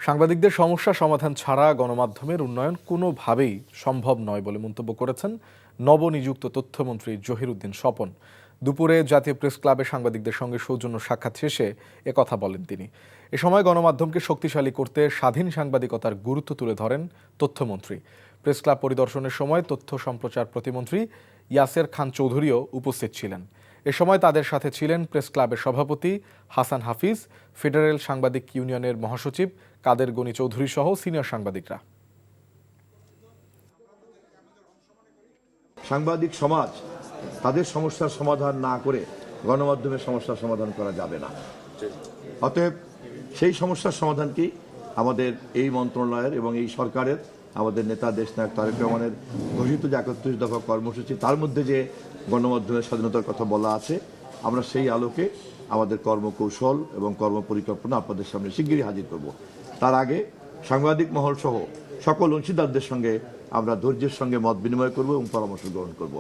সাংবাদিকদের সমস্যা সমাধান ছাড়া গণমাধ্যমের উন্নয়ন কোনোভাবেই সম্ভব নয় বলে মন্তব্য করেছেন নবনিযুক্ত তথ্যমন্ত্রী জহিরুদ্দিন স্বপন। দুপুরে জাতীয় প্রেস ক্লাবে সাংবাদিকদের সঙ্গে সৌজন্য সাক্ষাৎ শেষে একথা বলেন তিনি। এ সময় গণমাধ্যমকে শক্তিশালী করতে স্বাধীন সাংবাদিকতার গুরুত্ব তুলে ধরেন তথ্যমন্ত্রী। প্রেস ক্লাব পরিদর্শনের সময় তথ্য সম্প্রচার প্রতিমন্ত্রী ইয়াসের খান চৌধুরীও উপস্থিত ছিলেন। এ সময় তাদের সাথে ছিলেন প্রেস ক্লাবের সভাপতি হাসান হাফিজ, ফেডারেল সাংবাদিক ইউনিয়নের মহাসচিব কাদের গনি চৌধুরী সহ সিনিয়র সাংবাদিকরা। সাংবাদিক সমাজ তাদের সমস্যার সমাধান না করে গণমাধ্যমের সমস্যার সমাধান করা যাবে না। অতএব সেই সমস্যার সমাধানকেই আমাদের এই মন্ত্রণালয়ের এবং এই সরকারের আমাদের নেতা দেশনায়ক তারেক রহমানের ঘোষিত যে 31 দফা কর্মসূচি, তার মধ্যে যে গণমাধ্যমের স্বাধীনতার কথা বলা আছে, আমরা সেই আলোকে আমাদের কর্মকৌশল এবং কর্মপরিকল্পনা আপনাদের সামনে শিগগিরই হাজির করব। তার আগে সাংবাদিক মহল সহ সকল অংশীদারদের সঙ্গে আমরা ধৈর্যের সঙ্গে মত বিনিময় করব এবং পরামর্শ গ্রহণ করব।